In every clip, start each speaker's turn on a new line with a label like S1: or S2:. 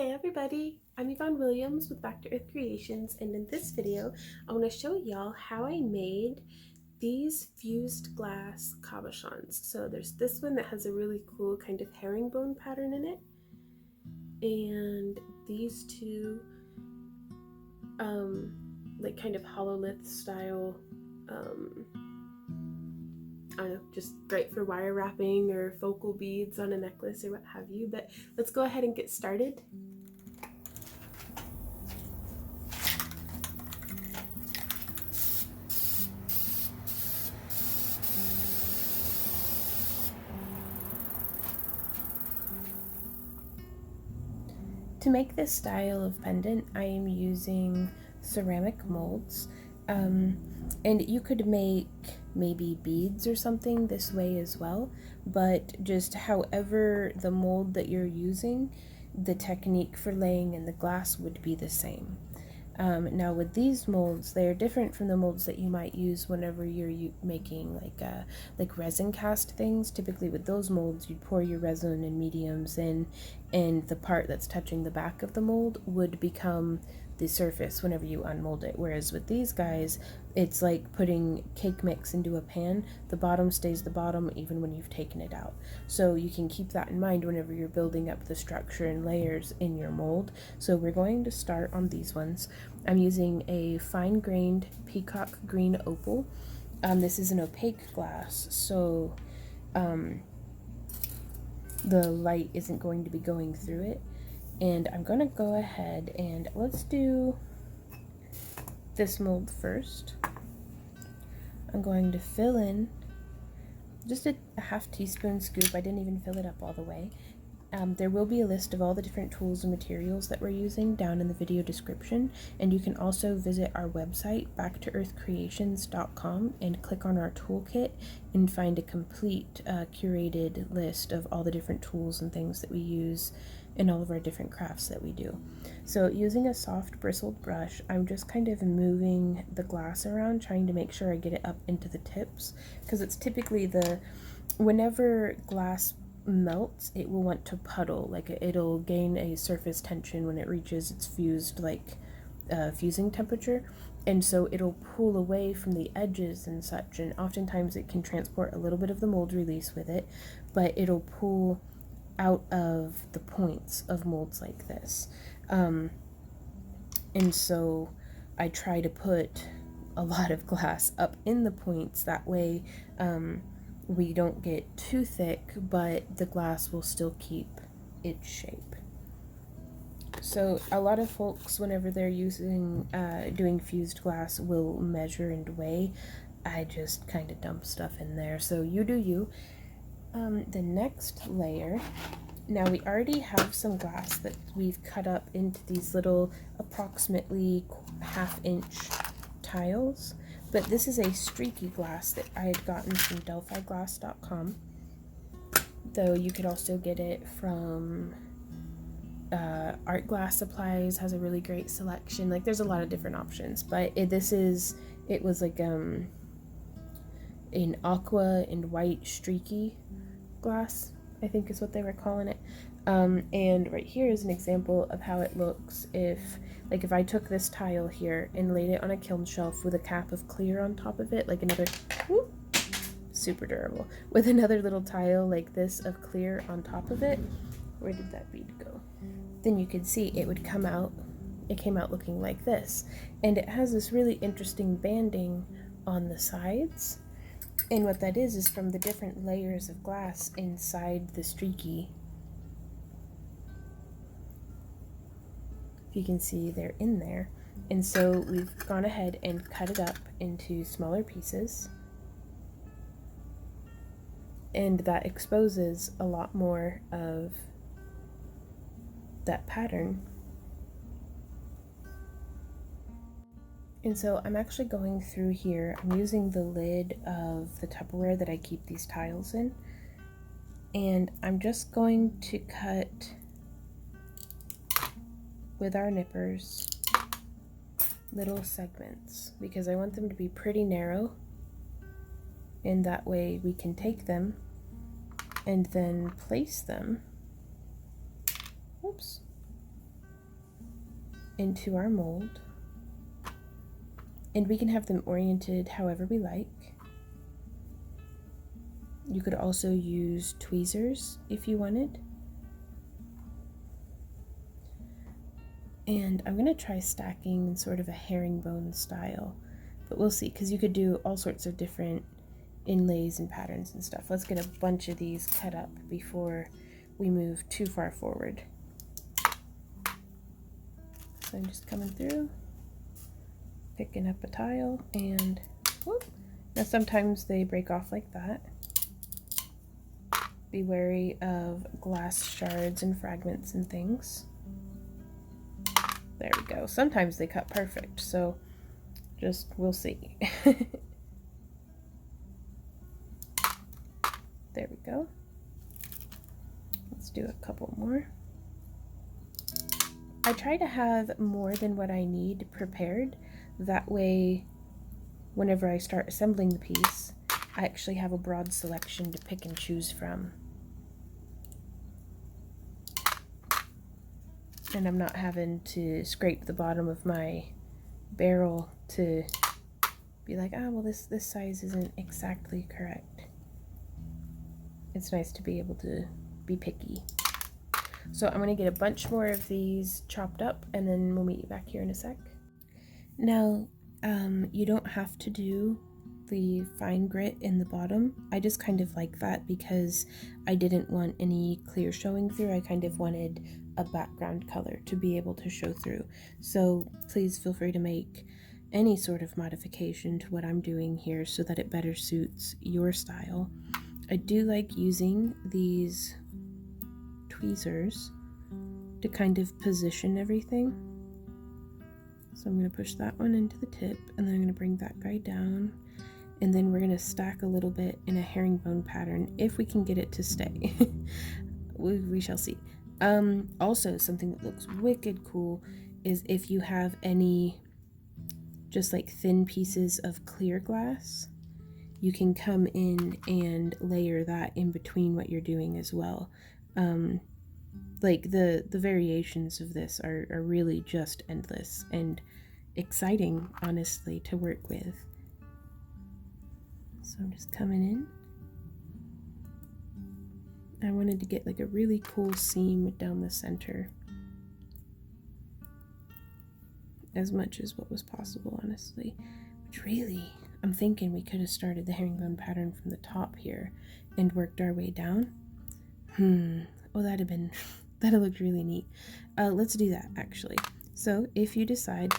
S1: Hey everybody, I'm Yvonne Williams with Back to Earth Creations, and in this video I want to show y'all how I made these fused glass cabochons. So there's this one that has a really cool kind of herringbone pattern in it, and these two like kind of hololith style, I don't know, just great for wire wrapping or focal beads on a necklace or what have you. But let's go ahead and get started. To make this style of pendant, I am using ceramic molds, and you could make maybe beads or something this way as well, but just however the mold that you're using, the technique for laying in the glass would be the same. Now with these molds, they're different from the molds that you might use whenever you're making like resin cast things. Typically with those molds, you'd pour your resin and mediums in, and the part that's touching the back of the mold would become the surface whenever you unmold it. Whereas with these guys, it's like putting cake mix into a pan. The bottom stays the bottom even when you've taken it out. So you can keep that in mind whenever you're building up the structure and layers in your mold. So we're going to start on these ones. I'm using a fine-grained peacock green opal. This is an opaque glass, so the light isn't going to be going through it. And I'm going to go ahead and let's do this mold first. I'm going to fill in just a half teaspoon scoop. I didn't even fill it up all the way. There will be a list of all the different tools and materials that we're using down in the video description, and you can also visit our website, backtoearthcreations.com, and click on our toolkit and find a complete curated list of all the different tools and things that we use in all of our different crafts that we do. So using a soft bristled brush, I'm just kind of moving the glass around, trying to make sure I get it up into the tips, because it's typically whenever glass melts, it will want to puddle, like it'll gain a surface tension when it reaches its fusing temperature, and so it'll pull away from the edges and such, and oftentimes it can transport a little bit of the mold release with it, but it'll pull out of the points of molds like this, and so I try to put a lot of glass up in the points, that way we don't get too thick, but the glass will still keep its shape. So a lot of folks, whenever they're doing fused glass, will measure and weigh. I just kind of dump stuff in there, so you do you. The next layer, now we already have some glass that we've cut up into these little approximately ½ inch tiles, but this is a streaky glass that I had gotten from delphiglass.com, though you could also get it from Art Glass Supplies, has a really great selection. Like, there's a lot of different options, but it was like an aqua and white streaky glass, I think is what they were calling it. And right here is an example of how it looks if I took this tile here and laid it on a kiln shelf with a cap of clear on top of it, like another, whoop, super durable, with another little tile like this of clear on top of it. Where did that bead go? Then you could see it would come out, it came out looking like this. And it has this really interesting banding on the sides. And what that is from the different layers of glass inside the streaky. If you can see, they're in there. And so we've gone ahead and cut it up into smaller pieces. And that exposes a lot more of that pattern. And so I'm actually going through here, I'm using the lid of the Tupperware that I keep these tiles in, and I'm just going to cut with our nippers little segments, because I want them to be pretty narrow, and that way we can take them and then place them, oops, into our mold, and we can have them oriented however we like. You could also use tweezers if you wanted. And I'm gonna try stacking in sort of a herringbone style, but we'll see, because you could do all sorts of different inlays and patterns and stuff. Let's get a bunch of these cut up before we move too far forward. So I'm just coming through, picking up a tile, and whoop. Now sometimes they break off like that. Be wary of glass shards and fragments and things. There we go. Sometimes they cut perfect, so we'll see. There we go. Let's do a couple more. I try to have more than what I need prepared. That way, whenever I start assembling the piece, I actually have a broad selection to pick and choose from. And I'm not having to scrape the bottom of my barrel to be like, ah, well, this size isn't exactly correct. It's nice to be able to be picky. So I'm gonna get a bunch more of these chopped up, and then we'll meet you back here in a sec. Now, you don't have to do the fine grit in the bottom. I just kind of like that because I didn't want any clear showing through. I kind of wanted a background color to be able to show through. So please feel free to make any sort of modification to what I'm doing here so that it better suits your style. I do like using these tweezers to kind of position everything. So I'm going to push that one into the tip, and then I'm going to bring that guy down, and then we're going to stack a little bit in a herringbone pattern if we can get it to stay. we shall see. Also, something that looks wicked cool is if you have any just like thin pieces of clear glass, you can come in and layer that in between what you're doing as well. Like the variations of this are really just endless and exciting, honestly, to work with. So I'm just coming in. I wanted to get like a really cool seam down the center, as much as what was possible, honestly. Which really, I'm thinking we could have started the herringbone pattern from the top here and worked our way down. Oh, that'd have looked really neat. Let's do that, actually. So if you decide,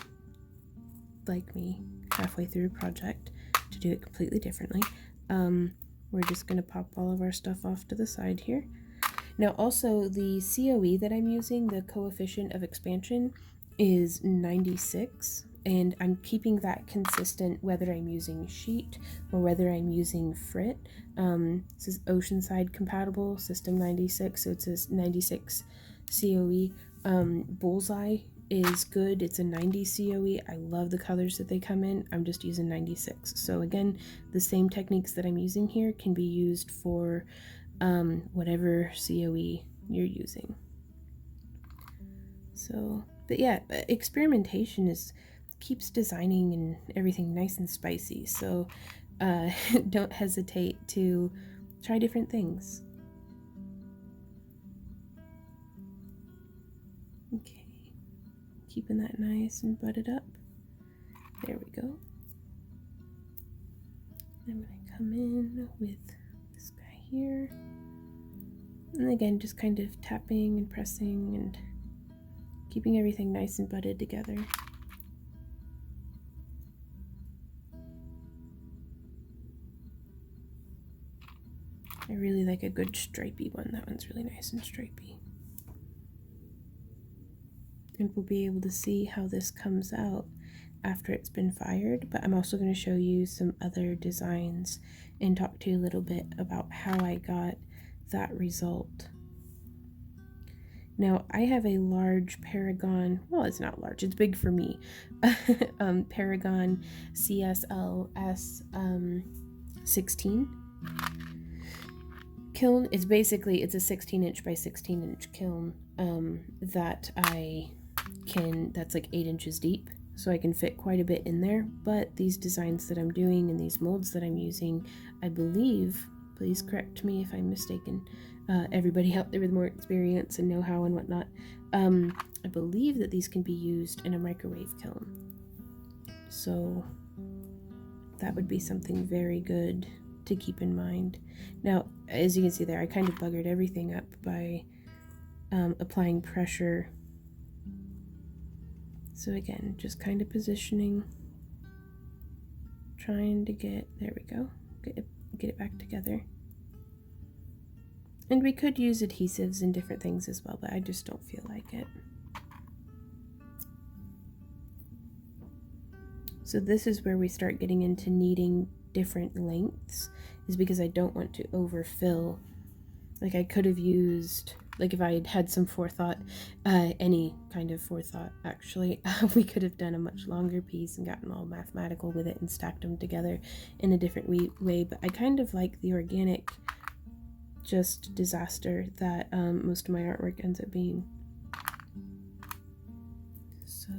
S1: like me, halfway through a project, to do it completely differently, we're just going to pop all of our stuff off to the side here. Now also, the COE that I'm using, the coefficient of expansion, is 96, and I'm keeping that consistent whether I'm using sheet or whether I'm using frit. This is Oceanside compatible, system 96, so it's a 96 COE. Bullseye is good, it's a 90 COE. I love the colors that they come in. I'm just using 96. So again, the same techniques that I'm using here can be used for whatever COE you're using. So, but yeah, experimentation keeps designing and everything nice and spicy. So don't hesitate to try different things. Okay, keeping that nice and butted up. There we go. I'm gonna come in with this guy here. And again, just kind of tapping and pressing and keeping everything nice and butted together. I really like a good stripey one. That one's really nice and stripey. And we'll be able to see how this comes out after it's been fired, but I'm also going to show you some other designs and talk to you a little bit about how I got that result. Now I have a large Paragon, well, it's not large, it's big for me, Paragon CSLS 16 kiln. It's a 16 inch by 16 inch kiln that I that's like 8 inches deep, so I can fit quite a bit in there. But these designs that I'm doing and these molds that I'm using, I believe, please correct me if I'm mistaken, everybody out there with more experience and know-how and whatnot, I believe that these can be used in a microwave kiln. So that would be something very good to keep in mind. Now, as you can see there, I kind of buggered everything up by applying pressure. So again, just kind of positioning, trying to get, there we go, get it back together. And we could use adhesives and different things as well, but I just don't feel like it. So this is where we start getting into needing different lengths, is because I don't want to overfill. Like I could have used, like if I had had some forethought, any kind of forethought actually, we could have done a much longer piece and gotten all mathematical with it and stacked them together in a different way. But I kind of like the organic, just disaster that most of my artwork ends up being. So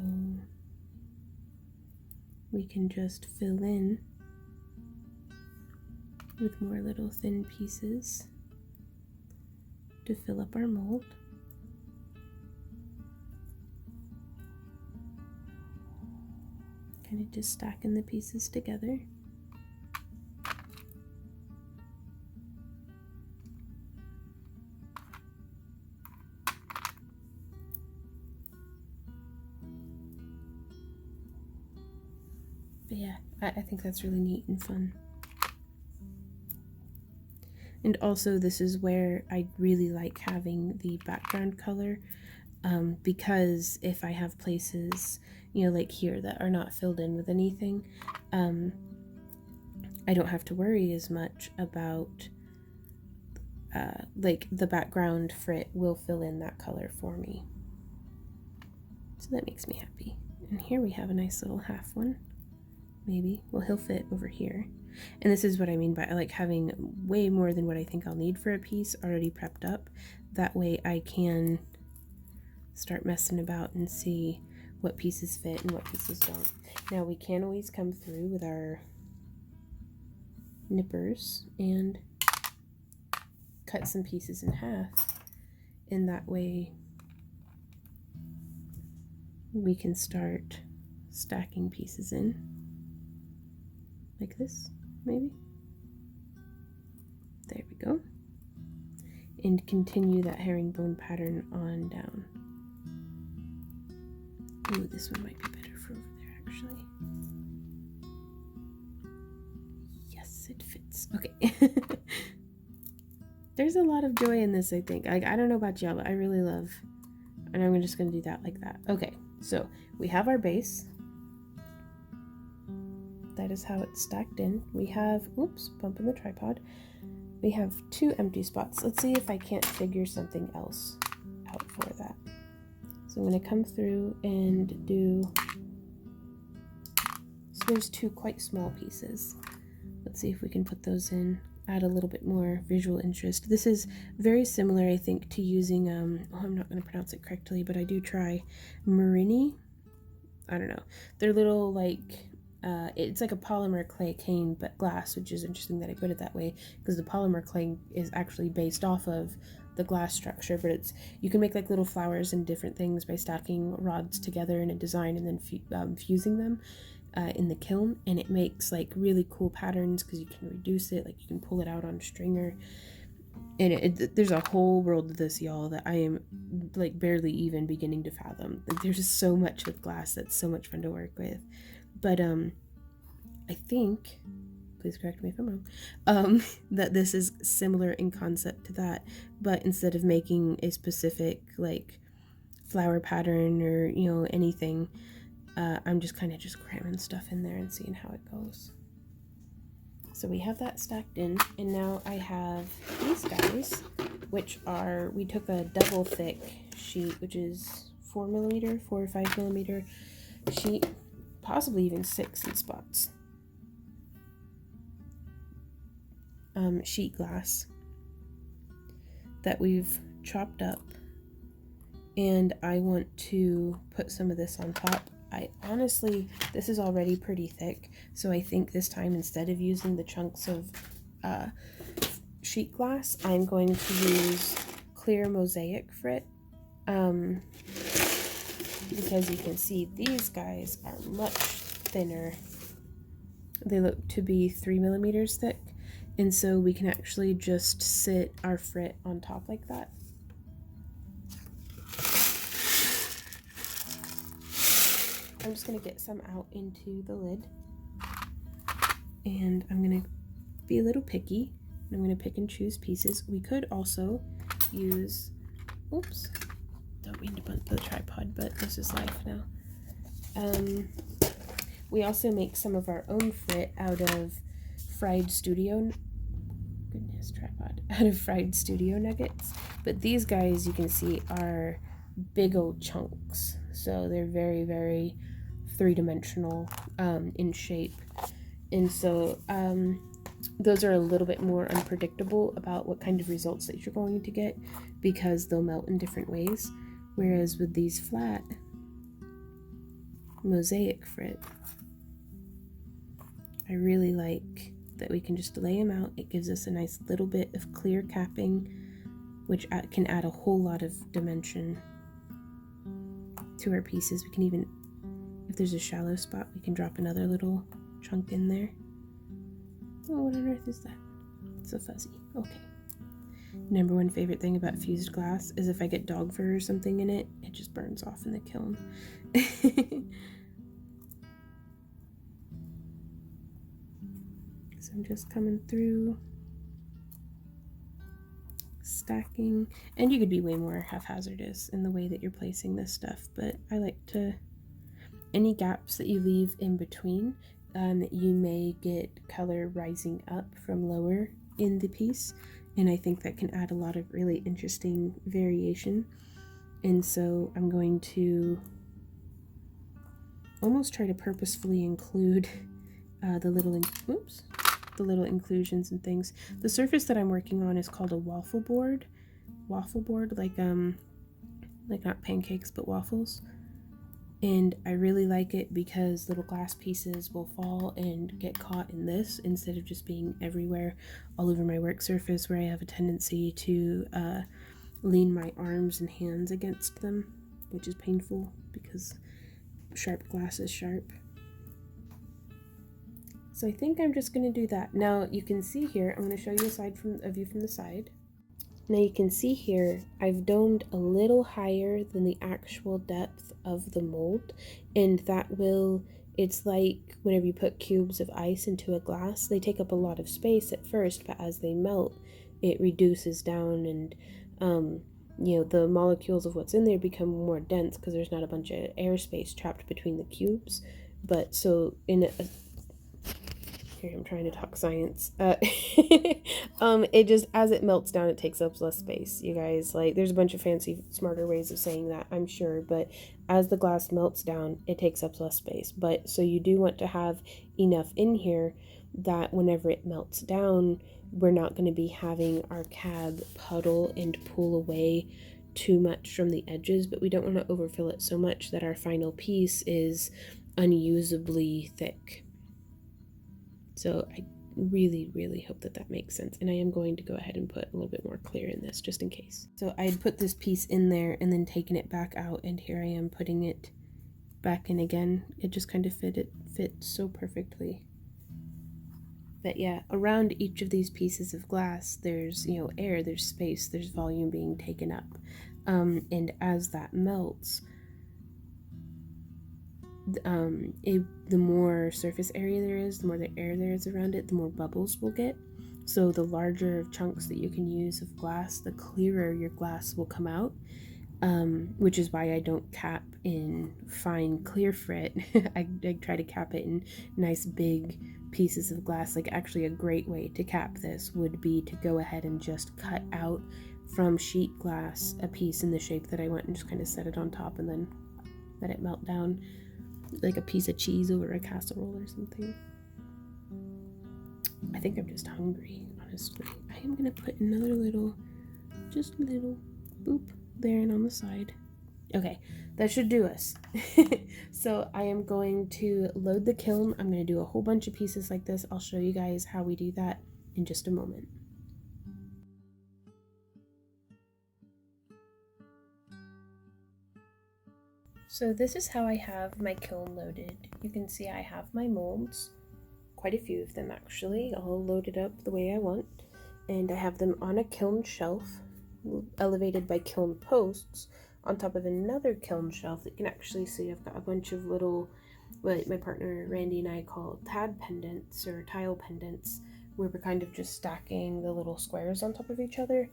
S1: we can just fill in with more little thin pieces to fill up our mold. Kind of just stacking the pieces together. But yeah, I think that's really neat and fun. And also this is where I really like having the background color, because if I have places, you know, like here that are not filled in with anything, I don't have to worry as much about, like the background for it will fill in that color for me. So that makes me happy. And here we have a nice little half one, maybe. Well, he'll fit over here. And this is what I mean by I like having way more than what I think I'll need for a piece already prepped up. That way I can start messing about and see what pieces fit and what pieces don't. Now we can always come through with our nippers and cut some pieces in half. And that way we can start stacking pieces in. Like this, maybe. There we go. And continue that herringbone pattern on down. Ooh, this one might be better for over there, actually. Yes, it fits. Okay. There's a lot of joy in this, I think. I don't know about y'all, but I really love, and I'm just going to do that like that. Okay, so we have our base. That is how it's stacked in. We have, oops, bumping the tripod. We have 2 empty spots. Let's see if I can't figure something else out for that. So I'm going to come through and do, so there's 2 quite small pieces. Let's see if we can put those in, add a little bit more visual interest. This is very similar, I think, to using, oh, I'm not going to pronounce it correctly, but I do try Marini. I don't know. They're little, like, it's like a polymer clay cane, but glass, which is interesting that I put it that way, because the polymer clay is actually based off of the glass structure, but it's, you can make like little flowers and different things by stacking rods together in a design and then fusing them in the kiln, and it makes like really cool patterns because you can reduce it, like you can pull it out on a stringer, and there's a whole world of this, y'all, that I am like barely even beginning to fathom. Like, there's just so much with glass that's so much fun to work with. But I think, please correct me if I'm wrong, that this is similar in concept to that, but instead of making a specific like flower pattern or, you know, anything, I'm just kind of just cramming stuff in there and seeing how it goes. So we have that stacked in, and now I have these guys, which are, we took a double thick sheet, which is 4 or 5 millimeter sheet, possibly even 6 in spots, sheet glass that we've chopped up and I want to put some of this on top. I honestly, this is already pretty thick, so I think this time instead of using the chunks of sheet glass, I'm going to use clear Mosaic frit, because you can see these guys are much thinner. They look to be 3 millimeters thick, and so we can actually just sit our frit on top like that. I'm just going to get some out into the lid, and I'm going to be a little picky. I'm going to pick and choose pieces. We could also use, oops, don't mean to bump the tripod, but this is life now. We also make some of our own frit out of fried studio, out of fried studio nuggets. But these guys, you can see, are big old chunks. So they're very, very three-dimensional in shape. And so those are a little bit more unpredictable about what kind of results that you're going to get, because they'll melt in different ways. Whereas with these flat Mosaic frit, I really like that we can just lay them out. It gives us a nice little bit of clear capping, which can add a whole lot of dimension to our pieces. We can even, if there's a shallow spot, we can drop another little chunk in there. Oh, what on earth is that? It's so fuzzy. Okay. Number one favorite thing about fused glass is if I get dog fur or something in it, it just burns off in the kiln. So I'm just coming through, stacking, and you could be way more haphazardous in the way that you're placing this stuff, but I like to, any gaps that you leave in between, you may get color rising up from lower in the piece, and I think that can add a lot of really interesting variation. And so I'm going to almost try to purposefully include the little inclusions and things. The surface that I'm working on is called a waffle board. Waffle board, like not pancakes but waffles. And I really like it because little glass pieces will fall and get caught in this instead of just being everywhere all over my work surface, where I have a tendency to lean my arms and hands against them, which is painful because sharp glass is sharp. So I think I'm just going to do that. Now you can see here, I'm going to show you a view from the side. Now you can see here, I've domed a little higher than the actual depth of the mold, and that will, it's like whenever you put cubes of ice into a glass, they take up a lot of space at first, but as they melt, it reduces down, and you know, the molecules of what's in there become more dense because there's not a bunch of airspace trapped between the cubes. But so in here I'm trying to talk science. It just, as it melts down, it takes up less space, you guys. Like, there's a bunch of fancy, smarter ways of saying that, I'm sure, but as the glass melts down, it takes up less space. But so you do want to have enough in here that whenever it melts down, we're not going to be having our cab puddle and pull away too much from the edges, but we don't want to overfill it so much that our final piece is unusably thick. So I really, really hope that that makes sense. And I am going to go ahead and put a little bit more clear in this just in case. So I had put this piece in there and then taken it back out, and here I am putting it back in again. It just kind of fit so perfectly. But yeah, around each of these pieces of glass, there's, you know, air, there's space, there's volume being taken up. And as that melts, the more surface area there is, the more the air there is around it, the more bubbles we'll get. So the larger chunks that you can use of glass, the clearer your glass will come out, which is why I don't cap in fine clear frit. I try to cap it in nice big pieces of glass. Like, actually a great way to cap this would be to go ahead and just cut out from sheet glass a piece in the shape that I want and just kind of set it on top and then let it melt down, like a piece of cheese over a casserole or something. I think I'm just hungry, honestly. I am gonna put another little, just little boop there and on the side. Okay, that should do us. So I am going to load the kiln. I'm going to do a whole bunch of pieces like this. I'll show you guys how we do that in just a moment. So this is how I have my kiln loaded. You can see I have my molds, quite a few of them actually, all loaded up the way I want. And I have them on a kiln shelf, elevated by kiln posts, on top of another kiln shelf that you can actually see I've got a bunch of little, what my partner Randy and I call tad pendants or tile pendants, where we're kind of just stacking the little squares on top of each other,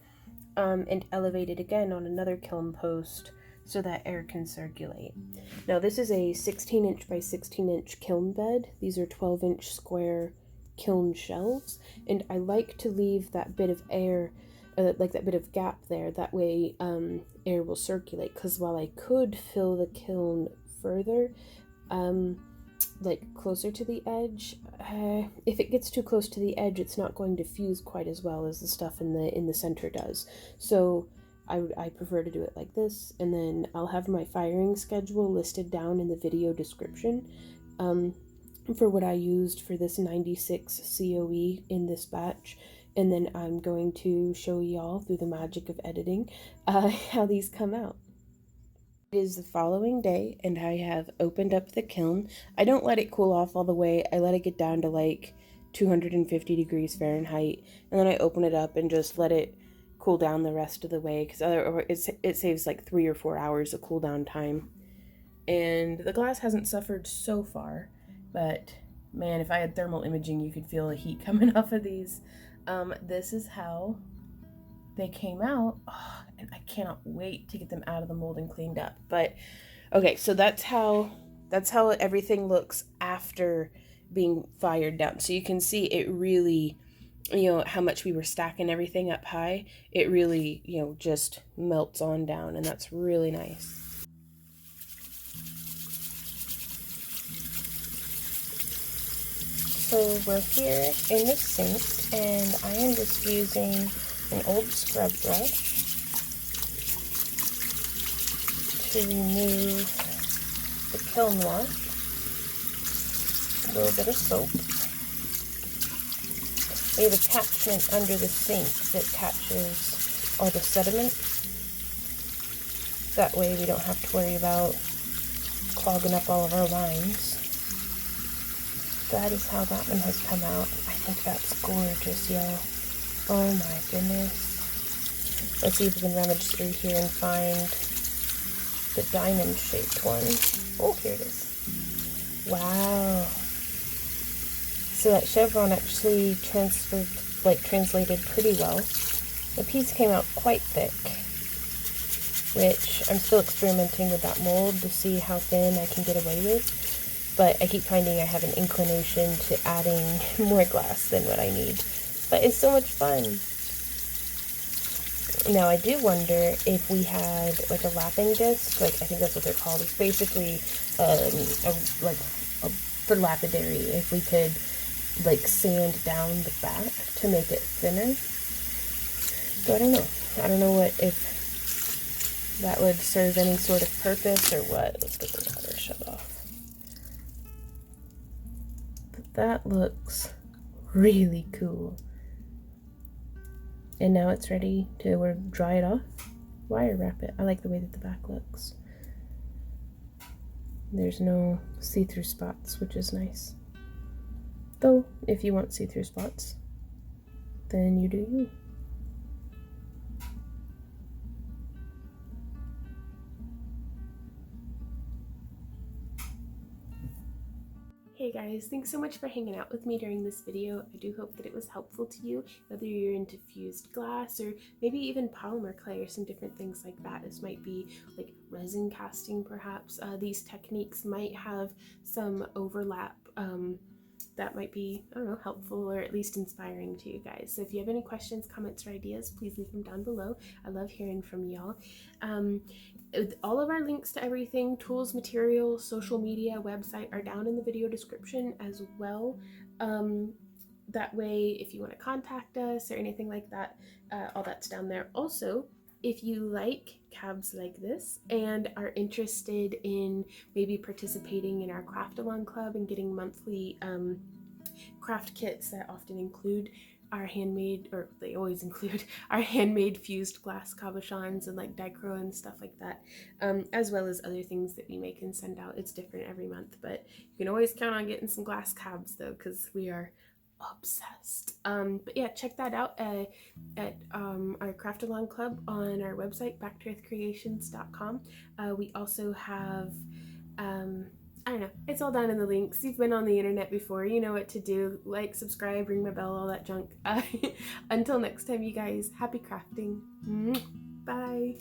S1: and elevated again on another kiln post so that air can circulate. Now this is a 16-inch by 16-inch kiln bed. These are 12-inch square kiln shelves, and I like to leave that bit of air, like that bit of gap there, that way air will circulate, because while I could fill the kiln further, like closer to the edge, if it gets too close to the edge, it's not going to fuse quite as well as the stuff in the center does. So I prefer to do it like this, and then I'll have my firing schedule listed down in the video description for what I used for this 96 COE in this batch, and then I'm going to show y'all through the magic of editing how these come out. It is the following day, and I have opened up the kiln. I don't let it cool off all the way. I let it get down to like 250 degrees Fahrenheit, and then I open it up and just let it cool down the rest of the way, because it saves like 3 or 4 hours of cool down time. And the glass hasn't suffered so far, but man, if I had thermal imaging, you could feel the heat coming off of these. This is how they came out. Oh, and I cannot wait to get them out of the mold and cleaned up. But okay, so that's how everything looks after being fired down. So you can see it really, how much we were stacking everything up high, it really, just melts on down, and that's really nice. So we're here in the sink, and I am just using an old scrub brush to remove the kiln wash, a little bit of soap. We have a catchment under the sink that catches all the sediment. That way we don't have to worry about clogging up all of our lines. That is how that one has come out. I think that's gorgeous, y'all. Oh my goodness. Let's see if we can rummage through here and find the diamond-shaped one. Oh, here it is. Wow. So that chevron actually translated pretty well. The piece came out quite thick, which I'm still experimenting with that mold to see how thin I can get away with. But I keep finding I have an inclination to adding more glass than what I need. But it's so much fun. Now I do wonder if we had like a lapping disc, like I think that's what they're called. It's basically for lapidary, if we could like sand down the back to make it thinner. So I don't know. I don't know if that would serve any sort of purpose or what. Let's get the water shut off. That looks really cool. And now it's ready to dry it off. Wire wrap it. I like the way that the back looks. There's no see-through spots, which is nice. Though, if you want see-through spots, then you do you. Hey guys, thanks so much for hanging out with me during this video. I do hope that it was helpful to you, whether you're into fused glass or maybe even polymer clay or some different things like that. This might be like resin casting perhaps. These techniques might have some overlap that might be, I don't know, helpful or at least inspiring to you guys. So if you have any questions, comments, or ideas, please leave them down below. I love hearing from y'all. All of our links to everything, tools, materials, social media, website, are down in the video description as well. That way, if you want to contact us or anything like that, all that's down there. Also, If you like cabs like this and are interested in maybe participating in our craft along club and getting monthly craft kits that often include our handmade, or they always include our handmade fused glass cabochons and like dichro and stuff like that, as well as other things that we make and send out. It's different every month, but you can always count on getting some glass cabs though, because we are obsessed. But yeah, check that out at our craft along club on our website, backtoearthcreations.com. We also have I don't know, it's all down in the links. You've been on the internet before, you know what to do. Like, subscribe, ring my bell, all that junk. Until next time, you guys, happy crafting. Bye.